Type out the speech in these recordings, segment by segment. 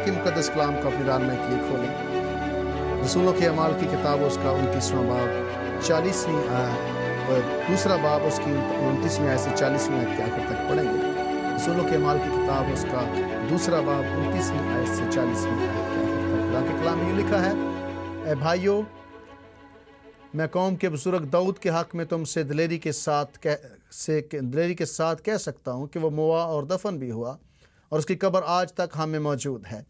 के मुकद्दस कलाम को अपनी राह में के लिए खोलें। रसूलों के अमाल की किताब उसका 29वां बाब 40वीं आयत और दूसरा बाब उसकी 29वीं आयत से 40वीं आयत के आखिर तक पढ़ेंगे। रसूलों के अमाल की किताब उसका दूसरा बाब 29वीं आयत से 40वीं आयत के आखिर तक। खुदा के कलाम में यूँ लिखा है, ए भाइयों, मैं कौम के बुजुर्ग दाऊद के हक़ में तुमसे दिलेरी के साथ कह सकता हूँ कि वो मुआ और दफन भी हुआ और उसकी कब्र आज तक हम में मौजूद है।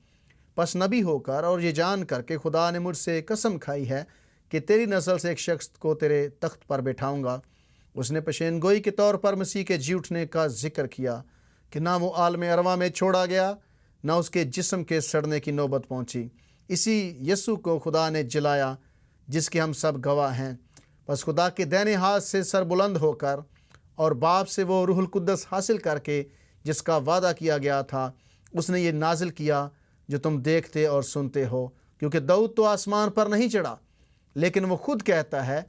बस नबी होकर और ये जान कर कि खुदा ने मुझसे कसम खाई है कि तेरी नस्ल से एक शख्स को तेरे तख्त पर बैठाऊँगा। उसने पेशेनगोई के तौर पर मसीह के जी उठने का जिक्र किया कि ना वो आलम अरवा में छोड़ा गया, ना उसके जिस्म के सड़ने की नौबत पहुँची। इसी यस्सु को खुदा ने जलाया जिसके हम सब गवाह हैं। बस खुदा के दाहिने हाथ से सर बुलंद होकर और बाप से वो रूहुल कुद्दस हासिल करके जिसका वादा किया गया था, उसने ये नाजिल किया जो तुम देखते और सुनते हो। क्योंकि दाऊद तो आसमान पर नहीं चढ़ा, लेकिन वो खुद कहता है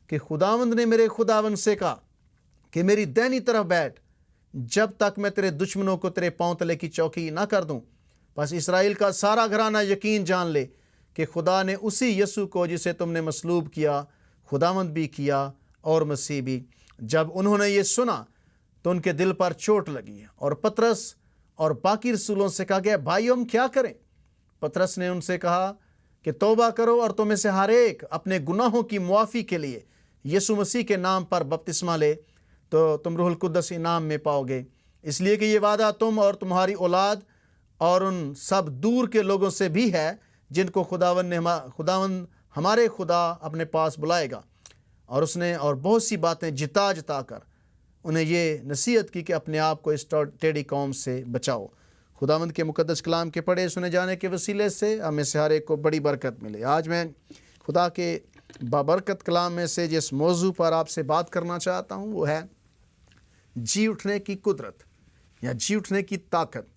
कि खुदावंद ने मेरे खुदावंद से कहा कि मेरी दाहिनी तरफ बैठ जब तक मैं तेरे दुश्मनों को तेरे पांव तले की चौकी ना कर दूं। बस इस्राएल का सारा घराना यकीन जान ले कि खुदा ने उसी यस्सु को जिसे तुमने मसलूब किया, खुदावंद भी किया और मसीह भी। जब उन्होंने ये सुना तो उनके दिल पर चोट लगी और पतरस और बाकी रसूलों से कहा गया, भाइयों हम क्या करें? पतरस ने उनसे कहा कि तौबा करो और तुम में से हर एक अपने गुनाहों की मुआफ़ी के लिए यीशु मसीह के नाम पर बपतिस्मा ले तो तुम रूहुल कुद्दस इनाम में पाओगे। इसलिए कि ये वादा तुम और तुम्हारी औलाद और उन सब दूर के लोगों से भी है जिनको खुदावंद हमारे खुदा अपने पास बुलाएगा। और उसने और बहुत सी बातें जिता कर उन्हें ये नसीहत की कि अपने आप को इस टेढ़ी कौम से बचाओ। खुदावंद के मुकद्दस कलाम के पढ़े सुने जाने के वसीले से हमें से हर एक को बड़ी बरकत मिले। आज मैं खुदा के बाबरकत कलाम में से जिस मौजू पर आपसे बात करना चाहता हूँ वो है जी उठने की कुदरत या जी उठने की ताकत,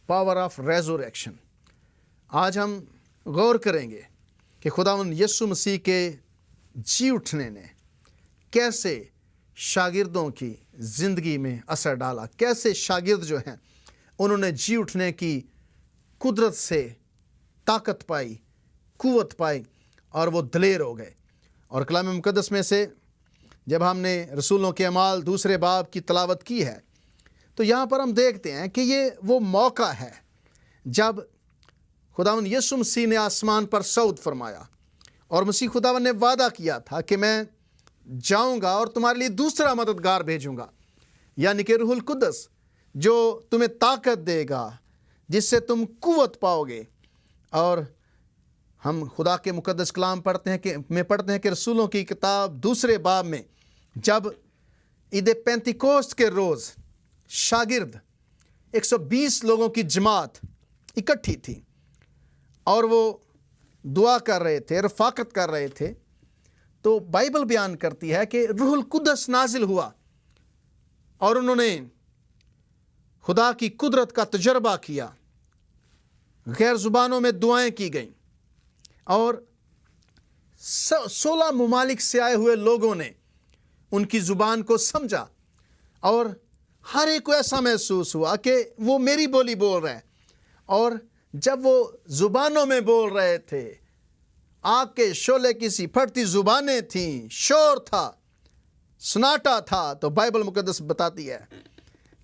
पावर ऑफ रेज़रेक्शन। आज हम गौर करेंगे कि खुदावंद यीशु मसीह के जी उठने ने कैसे शागिर्दों की ज़िंदगी में असर डाला, कैसे शागिर्द जो हैं उन्होंने जी उठने की कुदरत से ताकत पाई, कुव्वत पाई और वो दलेर हो गए। और कलाम मुकद्दस में से जब हमने रसूलों के अमाल दूसरे बाब की तलावत की है तो यहाँ पर हम देखते हैं कि ये वो मौका है जब खुदावंद यीशु मसीह ने आसमान पर सऊद फरमाया और मसीह खुदावंद ने वादा किया था कि मैं जाऊंगा और तुम्हारे लिए दूसरा मददगार भेजूंगा, यानी कि रूहुल कुद्दस, जो तुम्हें ताकत देगा, जिससे तुम कुव्वत पाओगे। और हम खुदा के मुकद्दस कलाम पढ़ते हैं कि रसूलों की किताब दूसरे बाब में जब ईद पेंतिकोस्त के रोज़ शागिर्द 120 लोगों की जमात इकट्ठी थी और वो दुआ कर रहे थे, रफ़ाकत कर रहे थे, तो बाइबल बयान करती है कि रूहुल कुद्दस नाजिल हुआ और उन्होंने खुदा की कुदरत का तजर्बा किया। गैर ज़ुबानों में दुआएं की गईं और 16 ममालिक से आए हुए लोगों ने उनकी ज़ुबान को समझा और हर एक को ऐसा महसूस हुआ कि वो मेरी बोली बोल रहे हैं। और जब वो ज़ुबानों में बोल रहे थे, आग के शोले की सी फटती ज़ुबानें थीं, शोर था, सन्नाटा था, तो बाइबल मुकद्दस बताती है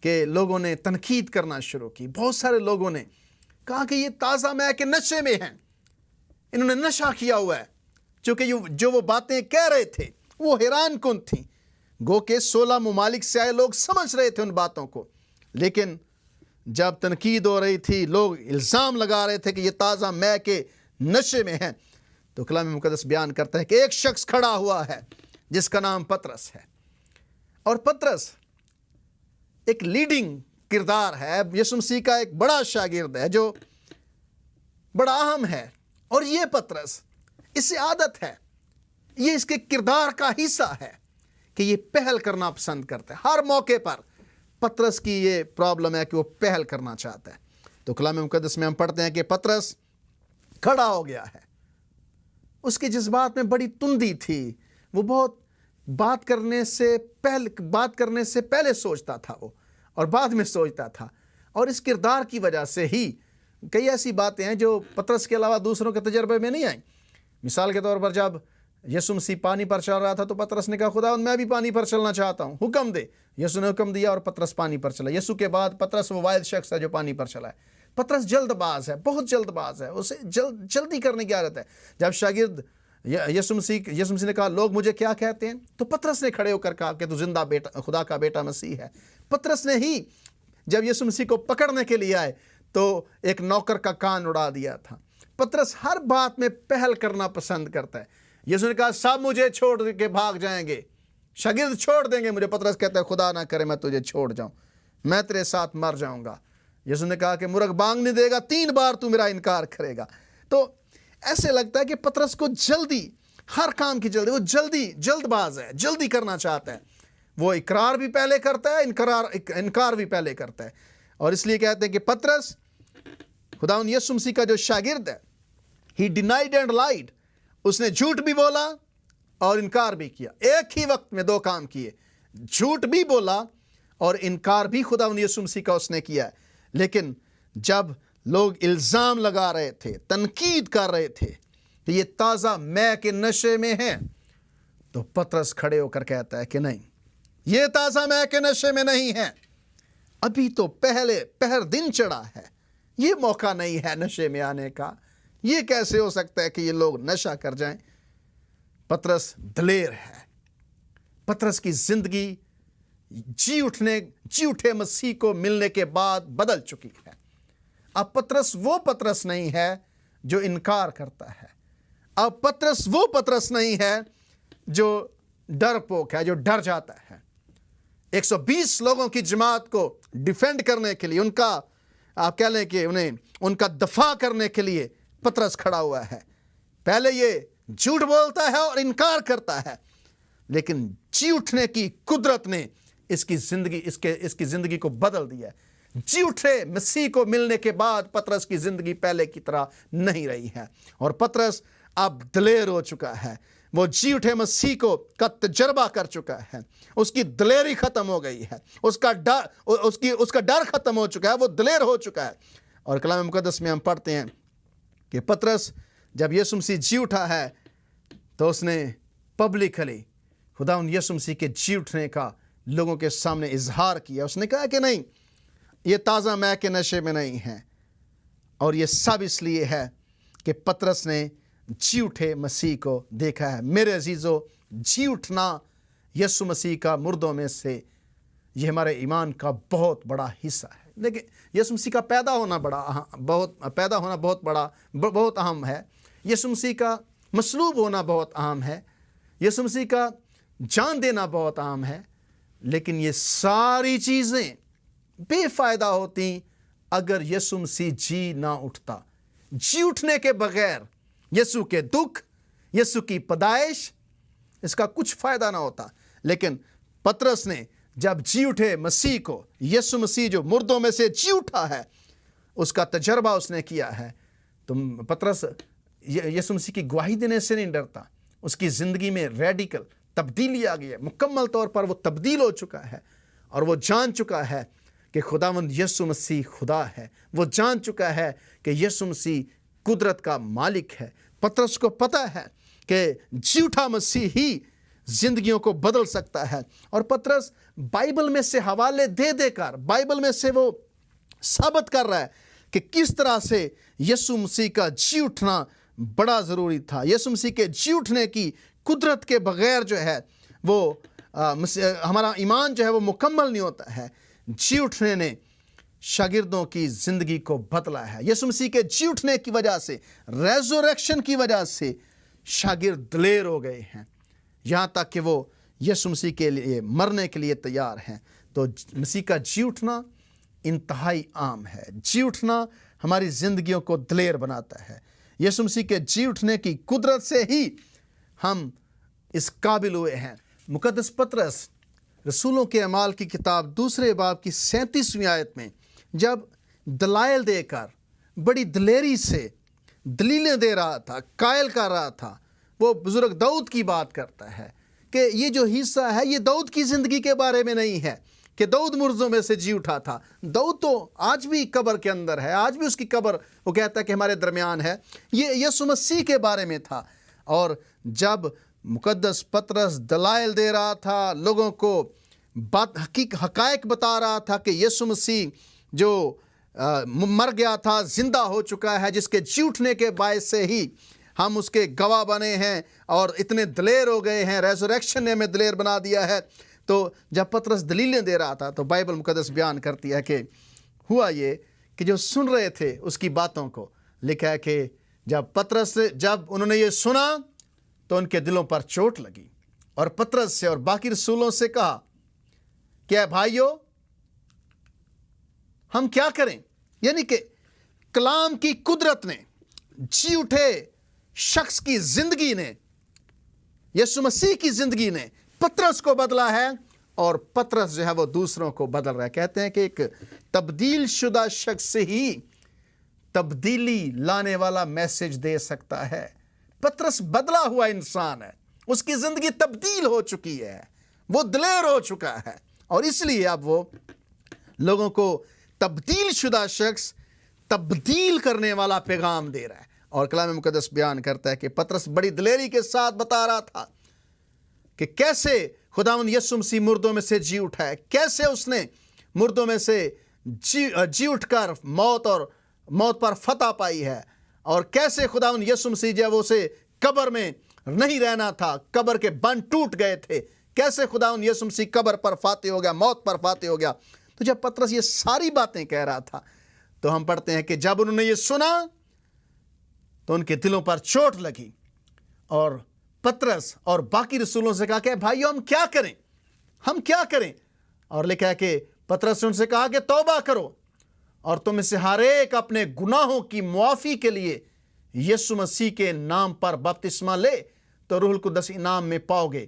कि लोगों ने तनकीद करना शुरू की। बहुत सारे लोगों ने कहा कि ये ताज़ा मै के नशे में हैं, इन्होंने नशा किया हुआ है। क्योंकि जो वो बातें कह रहे थे वो हैरान कुन थी। गो के 16 ममालिक से आए लोग समझ रहे थे उन बातों को, लेकिन जब तनकीद हो रही थी, लोग इल्ज़ाम लगा रहे थे कि ये ताज़ा मै के नशे में हैं, तो कलाम मुकद्दस बयान करता है कि एक शख्स खड़ा हुआ है जिसका नाम पतरस है। और पतरस एक लीडिंग किरदार है, यीशु मसीह का एक बड़ा शागिर्द है जो बड़ा अहम है। और ये पतरस, इससे आदत है, ये इसके किरदार का हिस्सा है कि ये पहल करना पसंद करता है। हर मौके पर पतरस की ये प्रॉब्लम है कि वो पहल करना चाहता है। तो कलाम मुकद्दस में हम पढ़ते हैं कि पतरस खड़ा हो गया है। उसके जज्बात में बड़ी तुंदी थी, वो बहुत बात करने से पहले सोचता था वो और बाद में सोचता था। और इस किरदार की वजह से ही کئی ایسی باتیں ہیں جو پطرس کے علاوہ دوسروں کے تجربے میں نہیں آئیں۔ مثال کے طور پر جب یسوع مسیح پانی پر چل رہا تھا تو پطرس نے کہا خدا میں بھی پانی پر چلنا چاہتا ہوں، حکم دے۔ یسوع نے حکم دیا اور پطرس پانی پر چلا۔ یسوع کے بعد پطرس وہ واحد شخص ہے جو پانی پر چلا ہے۔ پطرس جلد باز ہے، بہت جلد باز ہے، اسے جلدی کرنے کی عادت ہے۔ جب شاگرد یسوع مسیح نے کہا لوگ مجھے کیا کہتے ہیں، تو پطرس نے کھڑے ہو کر کہا کہ تو زندہ بیٹا خدا کا بیٹا مسیح ہے۔ پطرس نے ہی جب یسوع مسیح کو پکڑنے کے لیے آئے تو ایک نوکر کا کان اڑا دیا تھا۔ پطرس ہر بات میں پہل کرنا پسند کرتا ہے۔ یسوع نے کہا سب مجھے چھوڑ کے بھاگ جائیں گے، شاگرد چھوڑ دیں گے مجھے۔ پطرس کہتا ہے خدا نہ کرے میں تجھے چھوڑ جاؤں، میں تیرے ساتھ مر جاؤں گا۔ یسوع نے کہا کہ مرغ بانگ نہیں دے گا، 3 بار تو میرا انکار کرے گا۔ تو ایسے لگتا ہے کہ پطرس کو جلدی، ہر کام کی جلدی، وہ جلد باز ہے، جلدی کرنا چاہتا ہے۔ وہ اقرار بھی پہلے کرتا ہے، انکار بھی پہلے کرتا ہے۔ اور اس لیے کہتے ہیں کہ پطرس خداوند یسوع مسیح کا جو شاگرد ہے، he denied and lied، اس نے جھوٹ بھی بولا اور انکار بھی کیا۔ ایک ہی وقت میں 2 کام کیے، جھوٹ بھی بولا اور انکار بھی خداوند یسوع مسیح کا اس نے کیا ہے۔ لیکن جب لوگ الزام لگا رہے تھے، تنقید کر رہے تھے کہ یہ تازہ مے کے نشے میں ہیں، تو پطرس کھڑے ہو کر کہتا ہے کہ نہیں، یہ تازہ مے کے نشے میں نہیں ہے، ابھی تو پہر دن چڑھا ہے، یہ موقع نہیں ہے نشے میں آنے کا، یہ کیسے ہو سکتا ہے کہ یہ لوگ نشہ کر جائیں۔ پطرس دلیر ہے۔ پطرس کی زندگی جی اٹھے مسیح کو ملنے کے بعد بدل چکی ہے۔ اب پطرس وہ پطرس نہیں ہے جو انکار کرتا ہے، اب پطرس وہ پطرس نہیں ہے جو ڈرپوک ہے، جو ڈر جاتا ہے۔ 120 لوگوں کی جماعت کو ڈیفینڈ کرنے کے لیے، ان کا آپ کہہ لیں کہ ان کا دفاع کرنے کے لیے پطرس کھڑا ہوا ہے۔ پہلے یہ جھوٹ بولتا ہے اور انکار کرتا ہے، لیکن جی اٹھنے کی قدرت نے اس کی زندگی کو بدل دیا ہے۔ جی اٹھے مسیح کو ملنے کے بعد پطرس کی زندگی پہلے کی طرح نہیں رہی ہے، اور پطرس اب دلیر ہو چکا ہے۔ وہ جی اٹھے مسیح کا تجربہ کر چکا ہے، اس کی دلیری ختم ہو گئی ہے، اس کا ڈر ختم ہو چکا ہے، وہ دلیر ہو چکا ہے۔ اور کلام مقدس میں ہم پڑھتے ہیں کہ پطرس جب یسوع مسیح جی اٹھا ہے تو اس نے پبلکلی خداوند یسوع مسیح کے جی اٹھنے کا لوگوں کے سامنے اظہار کیا۔ اس نے کہا کہ نہیں، یہ تازہ مے کے نشے میں نہیں ہے، اور یہ سب اس لیے ہے کہ پطرس نے جی اٹھے مسیح کو دیکھا ہے۔ میرے عزیزو، جی اٹھنا یسوع مسیح کا مردوں میں سے، یہ ہمارے ایمان کا بہت بڑا حصہ ہے۔ لیکن یسوع مسیح کا پیدا ہونا بہت اہم ہے، یسوع مسیح کا مصلوب ہونا بہت اہم ہے، یسوع مسیح کا جان دینا بہت اہم ہے، لیکن یہ ساری چیزیں بے فائدہ ہوتی اگر یسوع مسیح جی نہ اٹھتا۔ جی اٹھنے کے بغیر یسوع کے دکھ، یسوع کی پیدائش، اس کا کچھ فائدہ نہ ہوتا۔ لیکن پطرس نے جب جی اٹھے مسیح کو، یسوع مسیح جو مردوں میں سے جی اٹھا ہے، اس کا تجربہ اس نے کیا ہے، تو پطرس یسوع مسیح کی گواہی دینے سے نہیں ڈرتا۔ اس کی زندگی میں ریڈیکل تبدیلی آ گئی ہے، مکمل طور پر وہ تبدیل ہو چکا ہے، اور وہ جان چکا ہے کہ خداوند یسوع مسیح خدا ہے۔ وہ جان چکا ہے کہ یسوع مسیح قدرت کا مالک ہے۔ پطرس کو پتہ ہے کہ جی اٹھا مسیح ہی زندگیوں کو بدل سکتا ہے، اور پطرس بائبل میں سے حوالے دے کر، بائبل میں سے وہ ثابت کر رہا ہے کہ کس طرح سے یسوع مسیح کا جی اٹھنا بڑا ضروری تھا۔ یسوع مسیح کے جی اٹھنے کی قدرت کے بغیر جو ہے وہ ہمارا ایمان جو ہے وہ مکمل نہیں ہوتا ہے۔ جی اٹھنے نے شاگردوں کی زندگی کو بدلا ہے۔ یسوع مسیح کے جی اٹھنے کی وجہ سے، ریزوریکشن کی وجہ سے شاگرد دلیر ہو گئے ہیں، یہاں تک کہ وہ یسوع مسیح کے لیے مرنے کے لیے تیار ہیں۔ تو مسیح کا جی اٹھنا انتہائی عام ہے۔ جی اٹھنا ہماری زندگیوں کو دلیر بناتا ہے۔ یسوع مسیح کے جی اٹھنے کی قدرت سے ہی ہم اس قابل ہوئے ہیں۔ مقدس پطرس رسولوں کے اعمال کی کتاب 2 باب کی 37ویں آیت میں جب دلائل دے کر بڑی دلیری سے دلیلیں دے رہا تھا، قائل کر رہا تھا، وہ بزرگ داؤد کی بات کرتا ہے کہ یہ جو حصہ ہے یہ داؤد کی زندگی کے بارے میں نہیں ہے، کہ داؤد مردوں میں سے جی اٹھا تھا. داؤد تو آج بھی قبر کے اندر ہے, آج بھی اس کی قبر وہ کہتا ہے کہ ہمارے درمیان ہے. یہ یسوع مسیح کے بارے میں تھا. اور جب مقدس پطرس دلائل دے رہا تھا, لوگوں کو حقائق بتا رہا تھا کہ یسوع مسیح جو مر گیا تھا زندہ ہو چکا ہے, جس کے جی اٹھنے کے باعث سے ہی ہم اس کے گواہ بنے ہیں اور اتنے دلیر ہو گئے ہیں, ریزوریکشن نے ہمیں دلیر بنا دیا ہے. تو جب پطرس دلیلیں دے رہا تھا تو بائبل مقدس بیان کرتی ہے کہ ہوا یہ کہ جو سن رہے تھے اس کی باتوں کو, لکھا ہے کہ جب انہوں نے یہ سنا تو ان کے دلوں پر چوٹ لگی, اور پطرس سے اور باقی رسولوں سے کہا کہ اے بھائیو ہم کیا کریں. یعنی کہ کلام کی قدرت نے, جی اٹھے شخص کی زندگی نے, یسوع مسیح کی زندگی نے پطرس کو بدلا ہے, اور پطرس جو ہے وہ دوسروں کو بدل رہا ہے. کہتے ہیں کہ ایک تبدیل شدہ شخص سے ہی تبدیلی لانے والا میسج دے سکتا ہے. پطرس بدلا ہوا انسان ہے, اس کی زندگی تبدیل ہو چکی ہے, وہ دلیر ہو چکا ہے, اور اس لیے اب وہ لوگوں کو تبدیل شدہ شخص تبدیل کرنے والا پیغام دے رہا ہے. اور کلام مقدس بیان کرتا ہے کہ پطرس بڑی دلیری کے ساتھ بتا رہا تھا کہ کیسے خداوند یسوع مسیح مردوں میں سے جی اٹھا ہے, کیسے اس نے مردوں میں سے جی اٹھ کر موت پر فتح پائی ہے, اور کیسے خداوند یسوع مسیح جب اسے قبر میں نہیں رہنا تھا, قبر کے بند ٹوٹ گئے تھے, کیسے خداوند یسوع مسیح قبر پر فاتح ہو گیا, موت پر فاتح ہو گیا. تو جب پطرس یہ ساری باتیں کہہ رہا تھا تو ہم پڑھتے ہیں کہ جب انہوں نے یہ سنا تو ان کے دلوں پر چوٹ لگی, اور پطرس اور باقی رسولوں سے کہا کہ بھائیو ہم کیا کریں. اور لکھا ہے کہ پطرس نے ان سے کہا کہ توبہ کرو, اور تم میں سے ہر ایک اپنے گناہوں کی معافی کے لیے یسوع مسیح کے نام پر بپتسمہ لے تو روح القدس انعام میں پاؤ گے.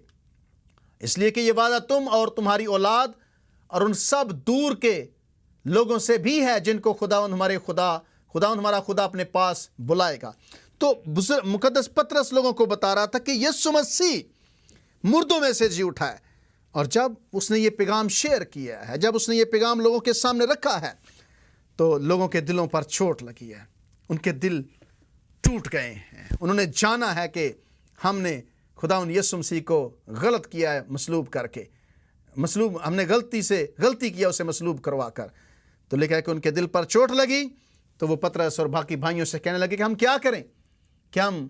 اس لیے کہ یہ وعدہ تم اور تمہاری اولاد اور ان سب دور کے لوگوں سے بھی ہے جن کو خداوند ہمارا خدا اپنے پاس بلائے گا. تو مقدس پطرس لوگوں کو بتا رہا تھا کہ یسوع مسیح مردوں میں سے جی اٹھا ہے, اور جب اس نے یہ پیغام شیئر کیا ہے, جب اس نے یہ پیغام لوگوں کے سامنے رکھا ہے, تو لوگوں کے دلوں پر چوٹ لگی ہے, ان کے دل ٹوٹ گئے ہیں. انہوں نے جانا ہے کہ ہم نے خداوند یسوع مسیح کو غلط کیا ہے, مصلوب کر کے, ہم نے غلطی کیا اسے مصلوب کروا کر. تو لکھا ہے کہ ان کے دل پر چوٹ لگی, تو وہ پطرس اور باقی بھائیوں سے کہنے لگے کہ ہم کیا کریں کہ ہم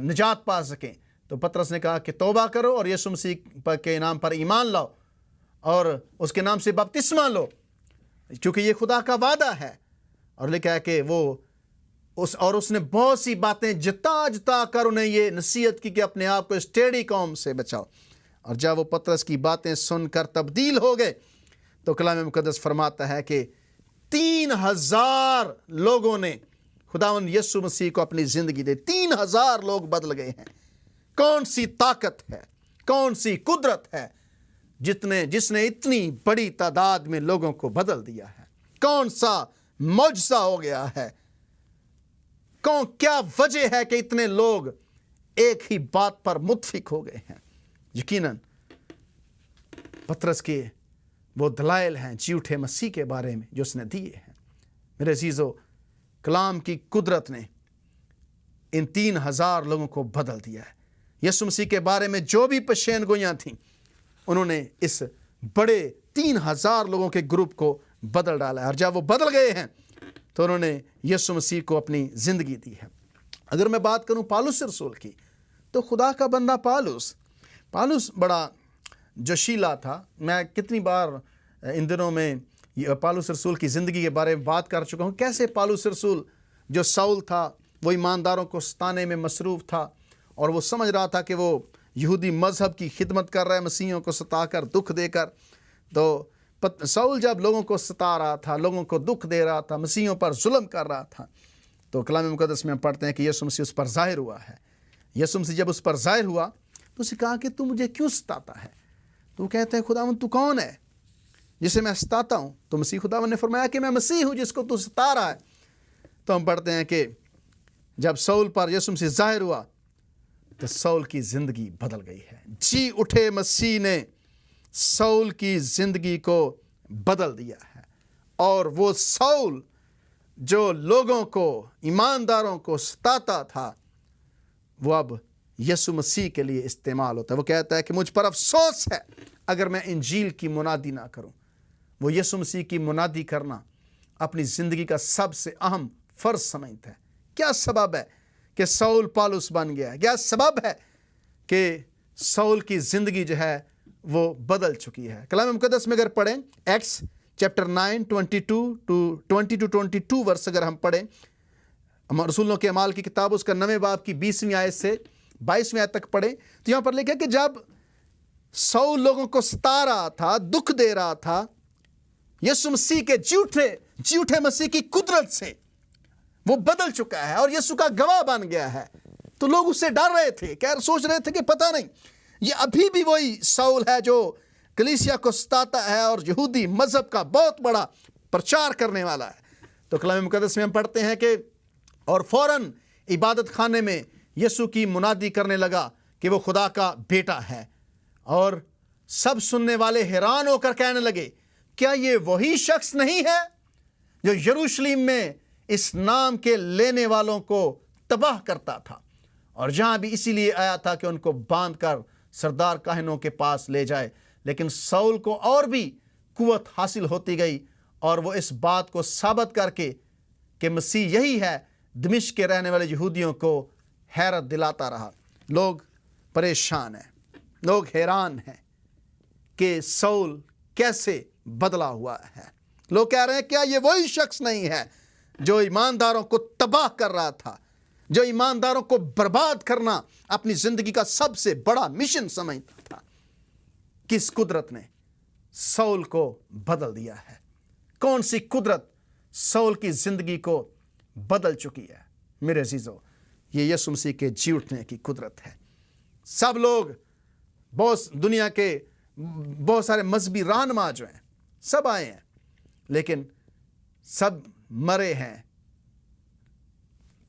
نجات پا سکیں. تو پطرس نے کہا کہ توبہ کرو اور یسوع مسیح کے نام پر ایمان لاؤ اور اس کے نام سے بپتسمہ لو, کیونکہ یہ خدا کا وعدہ ہے. اور لکھا ہے کہ اس نے بہت سی باتیں جتا کر انہیں یہ نصیحت کی کہ اپنے آپ کو اس ٹیڑھی قوم سے بچاؤ. اور جب وہ پطرس کی باتیں سن کر تبدیل ہو گئے تو کلام مقدس فرماتا ہے کہ 3000 لوگوں نے خداوند یسوع مسیح کو اپنی زندگی دے. 3000 لوگ بدل گئے ہیں. کون سی طاقت ہے, کون سی قدرت ہے جس نے اتنی بڑی تعداد میں لوگوں کو بدل دیا ہے؟ کون سا معجزہ ہو گیا ہے؟ کیا وجہ ہے کہ اتنے لوگ ایک ہی بات پر متفق ہو گئے ہیں؟ یقیناً پطرس کے وہ دلائل ہیں جی اٹھے مسیح کے بارے میں جو اس نے دیے ہیں. میرے عزیزو, کلام کی قدرت نے ان 3000 لوگوں کو بدل دیا ہے. یسوع مسیح کے بارے میں جو بھی پشین گوئیاں تھیں, انہوں نے اس بڑے 3000 لوگوں کے گروپ کو بدل ڈالا ہے. اور جب وہ بدل گئے ہیں تو انہوں نے یسوع مسیح کو اپنی زندگی دی ہے. اگر میں بات کروں پالوس رسول کی, تو خدا کا بندہ پالوس بڑا جوشیلا تھا. میں کتنی بار ان دنوں میں پالوس رسول کی زندگی کے بارے میں بات کر چکا ہوں. کیسے پالوس رسول جو ساؤل تھا وہ ایمانداروں کو ستانے میں مصروف تھا, اور وہ سمجھ رہا تھا کہ وہ یہودی مذہب کی خدمت کر رہا ہے, مسیحیوں کو ستا کر, دکھ دے کر. تو ساؤل جب لوگوں کو ستا رہا تھا, لوگوں کو دکھ دے رہا تھا, مسیحیوں پر ظلم کر رہا تھا, تو کلام مقدس میں ہم پڑھتے ہیں کہ یسوع مسیح اس پر ظاہر ہوا ہے. یسوع مسیح جب اس پر ظاہر ہوا تو اسے کہا کہ تو مجھے کیوں ستاتا ہے؟ تو وہ کہتے ہیں خداوند تو کون ہے جسے میں ستاتا ہوں؟ تو مسیح خداوند نے فرمایا کہ میں مسیح ہوں جس کو تو ستا رہا ہے. تو ہم پڑھتے ہیں کہ جب ساؤل پر یسوع مسیح ظاہر ہوا تو ساؤل کی زندگی بدل گئی ہے. جی اٹھے مسیح نے साउल की ज़िंदगी को बदल दिया है। और वो साउल जो लोगों को, ईमानदारों को सताता था, वो अब यीशु मसीह के लिए इस्तेमाल होता है। वो कहता है कि मुझ पर अफसोस है अगर मैं इंजील की मुनादी ना करूं। वो यीशु मसीह की मुनादी करना अपनी ज़िंदगी का सबसे अहम फ़र्ज समझता है। क्या सबब है कि साउल पौलुस बन गया है? क्या सबब है कि साउल की ज़िंदगी जो है वो बदल चुकी है? कलाम मुक़द्दस में अगर पढ़ें, एक्ट्स चैप्टर 9 22 वर्ष अगर हम पढ़ें, रसूलों के अमाल की किताब उसका 9वें बाब की 20वीं आयत से 22वीं आयत तक पढ़ें, तो यहाँ पर लिखा है कि जब साउल लोगों को सता रहा था, दुख दे रहा था, यीशु मसीह के झूठे मसीह की कुदरत से वो बदल चुका है और यीशु का गवाह बन गया है। तो लोग उससे डर रहे थे, क्या सोच रहे थे कि पता नहीं ये अभी भी वही साउल है जो कलीसिया को सताता है और यहूदी मजहब का बहुत बड़ा प्रचार करने वाला है। तो कलाम मुक़द्दस में हम पढ़ते हैं कि और फौरन इबादत खाने में यीशु की मुनादी करने लगा कि वो खुदा का बेटा है। और सब सुनने वाले हैरान होकर कहने लगे, क्या ये वही शख्स नहीं है जो यरूशलेम में इस नाम के लेने वालों को तबाह करता था और जहां भी इसीलिए आया था कि उनको बांधकर सरदार काहिनों के पास ले जाए। लेकिन साउल को और भी कुव्वत हासिल होती गई और वो इस बात को साबित करके कि मसीह यही है, दमिश्क के रहने वाले यहूदियों को हैरत दिलाता रहा। लोग परेशान हैं, लोग हैरान हैं कि साउल कैसे बदला हुआ है। लोग कह रहे हैं, क्या ये वही शख्स नहीं है जो ईमानदारों को तबाह कर रहा था, जो ईमानदारों को बर्बाद करना अपनी जिंदगी का सबसे बड़ा मिशन समझता था? किस कुदरत ने साउल को बदल दिया है? कौन सी कुदरत साउल की जिंदगी को बदल चुकी है? मेरे अजीजों, ये यीशु मसीह के जी उठने की कुदरत है। सब लोग, बहुत दुनिया के बहुत सारे मजहबी रहनुमा जो हैं, सब आए हैं, लेकिन सब मरे हैं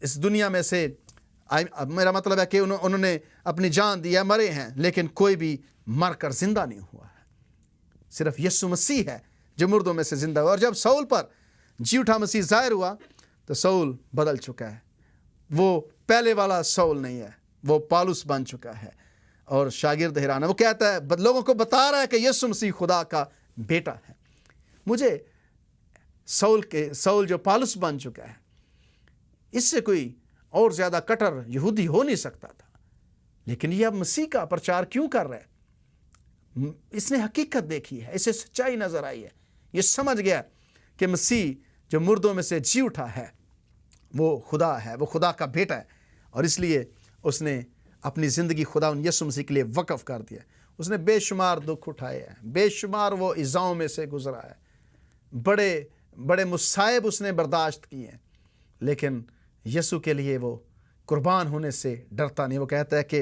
इस दुनिया में से। मेरा मतलब है कि उन्होंने अपनी जान दी है, मरे हैं, लेकिन कोई भी मरकर जिंदा नहीं हुआ है। सिर्फ यीशु मसीह है जो मुर्दों में से जिंदा हुआ। और जब साउल पर जी उठा मसीह जाहिर हुआ तो साउल बदल चुका है। वो पहले वाला साउल नहीं है, वो पौलुस बन चुका है और शागिर्द हैरान है। वो कहता है, लोगों को बता रहा है कि यीशु मसीह खुदा का बेटा है। मुझे साउल जो पौलुस बन चुका है, इससे कोई और ज़्यादा कट्टर यहूदी हो नहीं सकता था। लेकिन यह अब मसीह का प्रचार क्यों कर रहा है? इसने हकीकत देखी है, इसे सच्चाई नज़र आई है, ये समझ गया कि मसीह जो मुर्दों में से जी उठा है वो खुदा है, वो खुदा का बेटा है। और इसलिए उसने अपनी ज़िंदगी खुदा यीशु मसीह के लिए वक़्फ़ कर दिया। उसने बेशुमार दुख उठाए हैं, बेशुमार वो इज़ाओं में से गुजरा है, बड़े बड़े मुसाइब उसने बर्दाश्त किए हैं, लेकिन यीशु के लिए वो कुर्बान होने से डरता नहीं। वो कहता है कि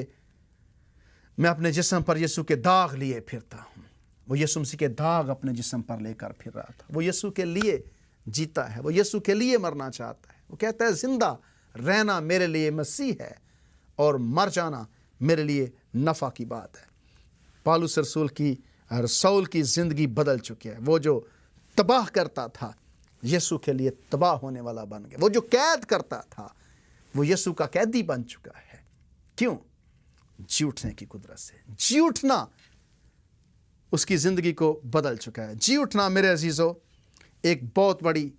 मैं अपने जिस्म पर यीशु के दाग लिए फिरता हूँ। वो यीशु मसीह के दाग अपने जिस्म पर लेकर फिर रहा था। वो यीशु के लिए जीता है, वो यीशु के लिए मरना चाहता है। वो कहता है, जिंदा रहना मेरे लिए मसीह है और मर जाना मेरे लिए नफ़ा की बात है। पौलुस रसूल की और साउल की ज़िंदगी बदल चुकी है। वो जो तबाह करता था, यीशु के लिए तबाह होने वाला बन गया। वो जो कैद करता था, वो यीशु का कैदी बन चुका है। क्यों? जी उठने की कुदरत से। जी उठना उसकी ज़िंदगी को बदल चुका है। जी उठना मेरे अजीज़ों एक बहुत बड़ी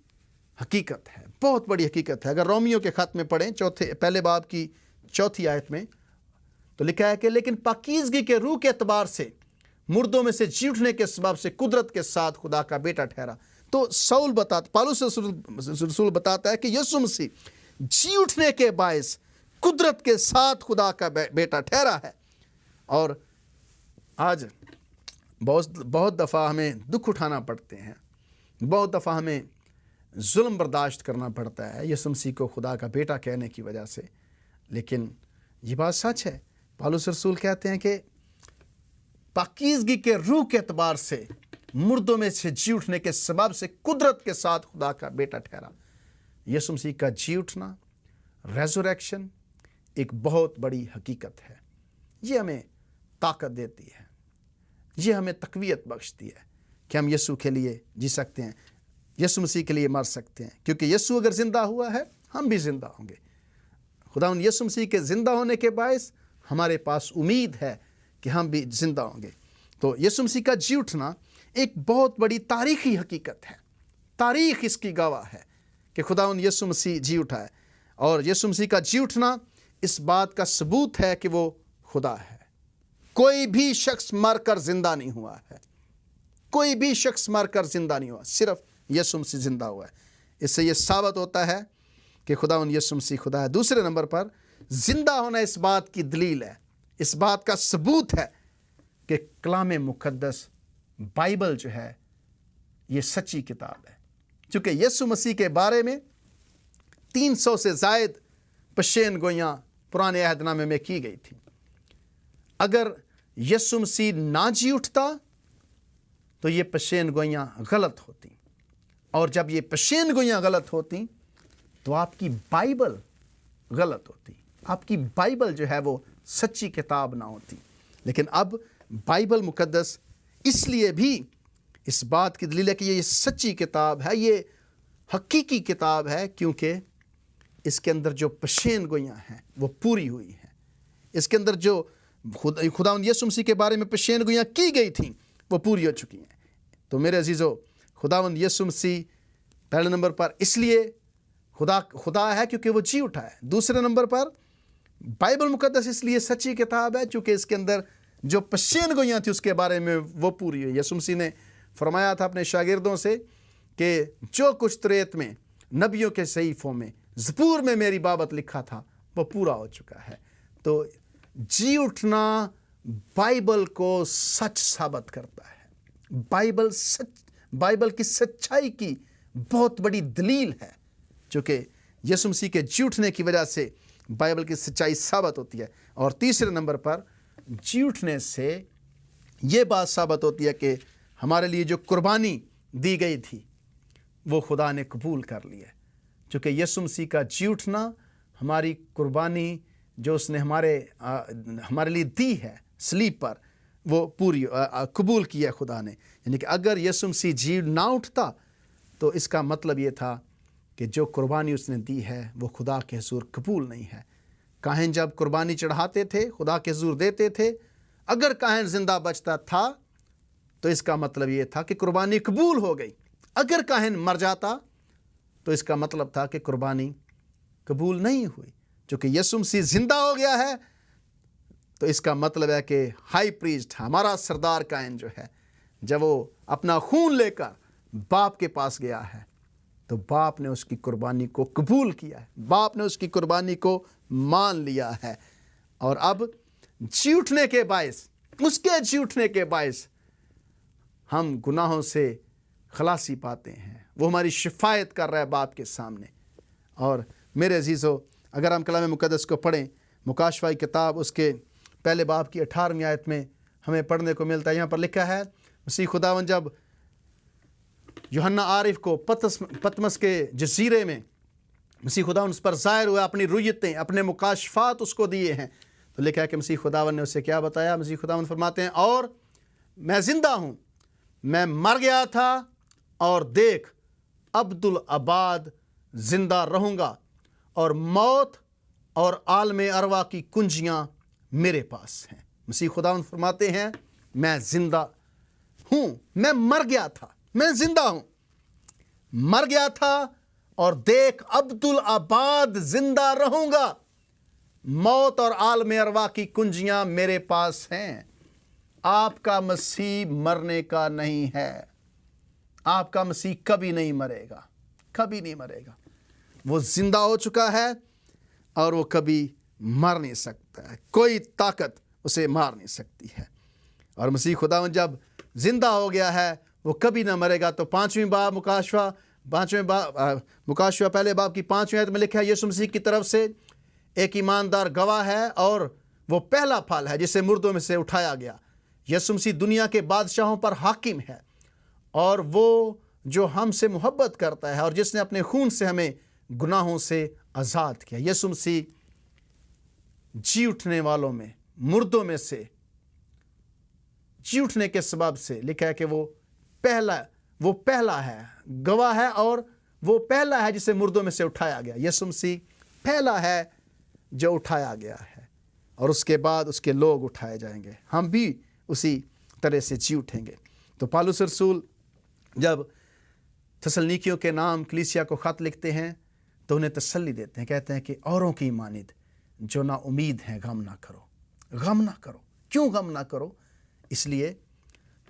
हकीकत है, बहुत बड़ी हकीकत है। अगर रोमियो के ख़त में पढ़ें पहले बाब की 4 आयत में, तो लिखा है कि लेकिन पाकीज़गी के रूह के एतबार से मुर्दों में से जी उठने के सबब से कुदरत के साथ खुदा का बेटा ठहरा। तो पौलुस रसूल बताता है कि यीशु मसीह जी उठने के बायस कुदरत के साथ खुदा का बेटा ठहरा है। और आज बहुत दफ़ा हमें दुख उठाना पड़ते हैं, बहुत दफ़ा हमें जुल्म बर्दाश्त करना पड़ता है यीशु मसीह को खुदा का बेटा कहने की वजह से। लेकिन ये बात सच है। पौलुस रसूल कहते हैं कि पाकीज़गी के रूह के एतबार से मुर्दों में से जी उठने के सबब से कुदरत के साथ खुदा का बेटा ठहरा। यीशु मसीह का जी उठना, रेज़रेक्शन, एक बहुत बड़ी हकीकत है। ये हमें ताकत देती है, ये हमें तकवीत बख्शती है कि हम यीशु के लिए जी सकते हैं, यीशु मसीह के लिए मर सकते हैं, क्योंकि यीशु अगर ज़िंदा हुआ है हम भी ज़िंदा होंगे। खुदावंद यीशु मसीह के ज़िंदा होने के बायस हमारे पास उम्मीद है कि हम भी ज़िंदा होंगे। तो यीशु मसीह का जी उठना एक बहुत बड़ी तारीख़ी हकीकत है। तारीख़ इसकी गवाह है कि खुदावंद यीशु मसीह जी उठा है, और यीशु मसीह का जी उठना इस बात का सबूत है कि वो खुदा है। कोई भी शख्स मरकर ज़िंदा नहीं हुआ है, कोई भी शख्स मरकर ज़िंदा नहीं हुआ, सिर्फ यीशु मसीह ज़िंदा हुआ है। इससे ये साबित होता है कि खुदावंद यीशु मसीह खुदा है। दूसरे नंबर पर ज़िंदा होना इस बात की दलील है, इस बात का सबूत है कि कलाम मुक़द्दस बाइबल जो है ये सच्ची किताब है। चूँकि यीशु मसीह के बारे में 300 से ज़ायद पेशेन गोइयाँ पुराने अहदनामे में की गई थी। अगर यीशु मसीह ना जी उठता तो ये पेशेन गोइयाँ गलत होती, और जब ये पेशेन गोइयाँ गलत होती तो आपकी बाइबल गलत होती, आपकी बाइबल जो है वो सच्ची किताब ना होती। लेकिन अब बाइबल मुक़द्दस इसलिए भी इस बात की दलील है कि ये सच्ची किताब है, ये हकीकी किताब है, क्योंकि इसके अंदर जो पेशेन गोइयाँ हैं वो पूरी हुई हैं। इसके अंदर जो खुदावंद यीशु मसीह के बारे में पेशेन गोइयाँ की गई थीं वो पूरी हो चुकी हैं। तो मेरे अजीज़ों, खुदावंद यीशु मसीह पहले नंबर पर इसलिए खुदा है क्योंकि वो जी उठा है। दूसरे नंबर पर बाइबल मुक़द्दस इसलिए सच्ची किताब है क्योंकि इसके अंदर जो पेशेन गोइयाँ थी उसके बारे में वो पूरी हुई। यीशु मसीह ने फरमाया था अपने शागिर्दों से कि जो कुछ तौरात में, नबियों के सहीफ़ों में, ज़बूर में मेरी बाबत लिखा था वो पूरा हो चुका है। तो जी उठना बाइबल को सच साबित करता है। बाइबल की सच्चाई की बहुत बड़ी दलील है, चूँकि यीशु मसीह के जी उठने की वजह से बाइबल की सच्चाई साबित होती है। और तीसरे नंबर पर जी उठने से ये बात साबित होती है कि हमारे लिए जो कुर्बानी दी गई थी वो खुदा ने कबूल कर ली है। चूँकि यीशु मसीह का जी उठना हमारी कुर्बानी जो उसने हमारे लिए दी है सलीब पर, वो पूरी कबूल किया खुदा ने। यानी कि अगर यीशु मसीह जी ना उठता तो इसका मतलब ये था कि जो कुर्बानी उसने दी है वो खुदा के हुज़ूर कबूल नहीं है। काहिन जब कुर्बानी चढ़ाते थे, खुदा के हुज़ूर देते थे, अगर काहिन ज़िंदा बचता था तो इसका मतलब ये था कि कुर्बानी कबूल हो गई। अगर काहिन मर जाता तो इसका मतलब था कि कुर्बानी कबूल नहीं हुई। चूँकि यीशु मसीह ज़िंदा हो गया है तो इसका मतलब है कि हाई प्रीस्ट, हमारा सरदार काहिन जो है, जब वो अपना खून लेकर बाप के पास गया है तो बाप ने उसकी कुर्बानी को कबूल किया है, बाप ने उसकी कुर्बानी को मान लिया है। और अब जी उठने के बायस, उसके जी उठने के बायस हम गुनाहों से खलासी पाते हैं। वो हमारी शिफायत कर रहा है बाप के सामने। और मेरे अजीज़ों, अगर हम कलाम मुक़द्दस को पढ़ें, मुकाशवा की किताब उसके पहले बाब की 18वीं आयत में हमें पढ़ने को मिलता है। यहाँ पर लिखा है, मसीह खुदावन जब यूहन्ना आरिफ को पतमस के जजीरे में मसीह खुदावन उस पर ज़ाहिर हुआ, अपनी रुयतें, अपने मुकाशफात उसको दिए हैं, तो लिखा है कि मसीह खुदावन ने उसे क्या बताया। मसीह खुदावन फरमाते हैं, और मैं ज़िंदा हूँ, मैं मर गया था और देख अब्दुल अबाद ज़िंदा रहूँगा, और मौत और आलम अरवा की कुंजियाँ मेरे पास हैं। मसीह खुदावन फरमाते हैं, मैं ज़िंदा हूँ, मैं मर गया था, मैं ज़िंदा हूँ, मर गया था और देख अब्दुल अबाद ज़िंदा रहूँगा, मौत और आलम अरवा की कुंजियाँ मेरे पास हैं। आपका मसीह मरने का नहीं है, आपका मसीह कभी नहीं मरेगा, कभी नहीं मरेगा। वो ज़िंदा हो चुका है और वो कभी मर नहीं सकता है, कोई ताकत उसे मार नहीं सकती है। और मसीह खुदावंद जब ज़िंदा हो गया है वो कभी ना मरेगा। तो 5वीं बाब मुकाशवा पहले बाब की 5वीं आयत में लिखा है, यीशु मसीह की तरफ से एक ईमानदार गवाह है और वो पहला फल है जिसे मुर्दों में से उठाया गया। यीशु मसीह दुनिया के बादशाहों पर हाकिम है, और वो जो हमसे मोहब्बत करता है और जिसने अपने खून से हमें गुनाहों से आज़ाद किया। यीशु मसीह जी उठने वालों में, मुर्दों में से जी उठने के सबब से लिखा है कि वो पहला है, गवाह है, और वो पहला है जिसे मुर्दों में से उठाया गया। यीशु मसीह पहला है जो उठाया गया है, और उसके बाद उसके लोग उठाए जाएंगे। हम भी उसी तरह से जी उठेंगे। तो पौलुस रसूल जब थिस्सलुनीकियों के नाम कलीसिया को ख़त लिखते हैं तो उन्हें तसल्ली देते हैं, कहते हैं कि औरों की मानिद जो ना उम्मीद हैं गम ना करो, गम ना करो। क्यों गम ना करो? इसलिए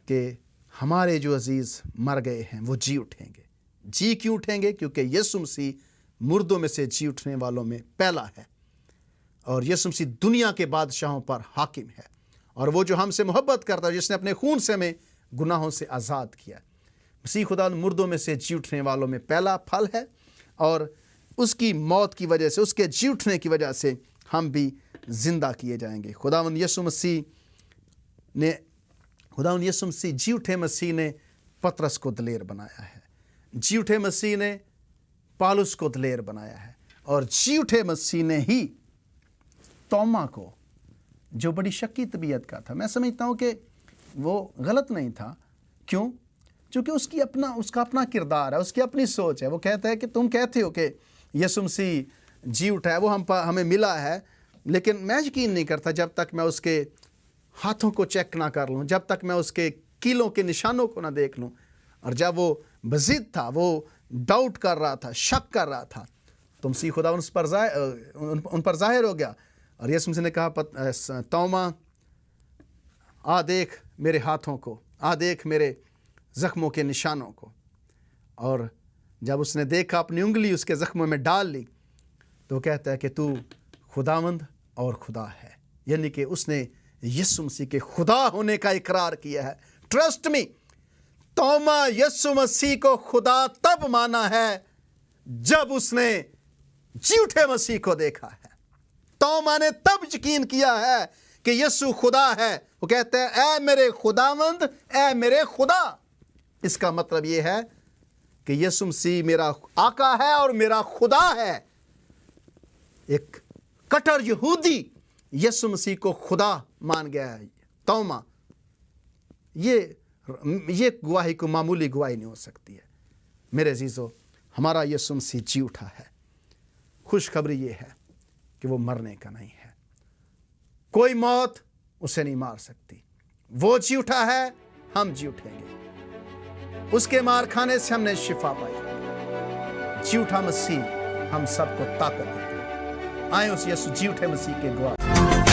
कि हमारे जो अजीज़ मर गए हैं वो जी उठेंगे। जी क्यों उठेंगे? क्योंकि यीशु मसीह मुर्दों में से जी उठने वालों में पहला है, और यीशु मसीह दुनिया के बादशाहों पर हाकिम है, और वो जो हमसे मोहब्बत करता है, जिसने अपने खून से हमें गुनाहों से आज़ाद किया। मसीह खुदा मुर्दों में से जी उठने वालों में पहला फल है, और उसकी मौत की वजह से, उसके जी उठने की वजह से हम भी ज़िंदा किए जाएंगे। खुदावंद यीशु मसीह जी उठे मसीह ने पतरस को दलेर बनाया है, जी उठे मसीह ने पौलुस को दलेर बनाया है, और जी उठे मसीह ने ही तोमा को, जो बड़ी शक्की तबीयत का था, मैं समझता हूँ कि वो गलत नहीं था। क्यों? क्योंकि उसका अपना किरदार है, उसकी अपनी सोच है। वो कहता है कि तुम कहते हो कि यीशु मसीह जी उठा है, वो हमें मिला है, लेकिन मैं यकीन नहीं करता जब तक मैं उसके हाथों को चेक ना कर लूँ, जब तक मैं उसके कीलों के निशानों को ना देख लूँ। और जब वो बज़िद था, वो डाउट कर रहा था, शक कर रहा था, तो मसीह खुदा उन पर ज़ाहिर हो गया, और यीशु मसीह ने कहा, तोमा आ देख मेरे हाथों को, आ देख मेरे ज़ख्मों के निशानों को। और जब उसने देखा, अपनी उंगली उसके ज़ख्मों में डाल ली, तो कहता है कि तू खुदावंद और खुदा है, यानी कि उसने यीशु मसीह के खुदा होने का इकरार किया है। ट्रस्ट मी, तोमा यीशु मसीह को खुदा तब माना है जब उसने जी उठे मसीह को देखा है। तोमा ने तब यकीन किया है कि यीशु खुदा है। वो कहते हैं, ऐ मेरे खुदावंद, ऐ मेरे खुदा। इसका मतलब ये है कि यीशु मसीह मेरा आका है और मेरा खुदा है। एक कट्टर यहूदी यीशु मसीह को खुदा मान गया है, तोमा। ये गवाही को मामूली गवाही नहीं हो सकती है। मेरे अजीजों, हमारा यीशु मसीह जी उठा है। खुशखबरी ये है कि वो मरने का नहीं है, कोई मौत उसे नहीं मार सकती। वो जी उठा है, हम जी उठेंगे। उसके मार खाने से हमने शिफा पाई। जी उठा मसीह हम सबको ताकत देता है। आए उस यीशु जी उठे मसीह के गवाह।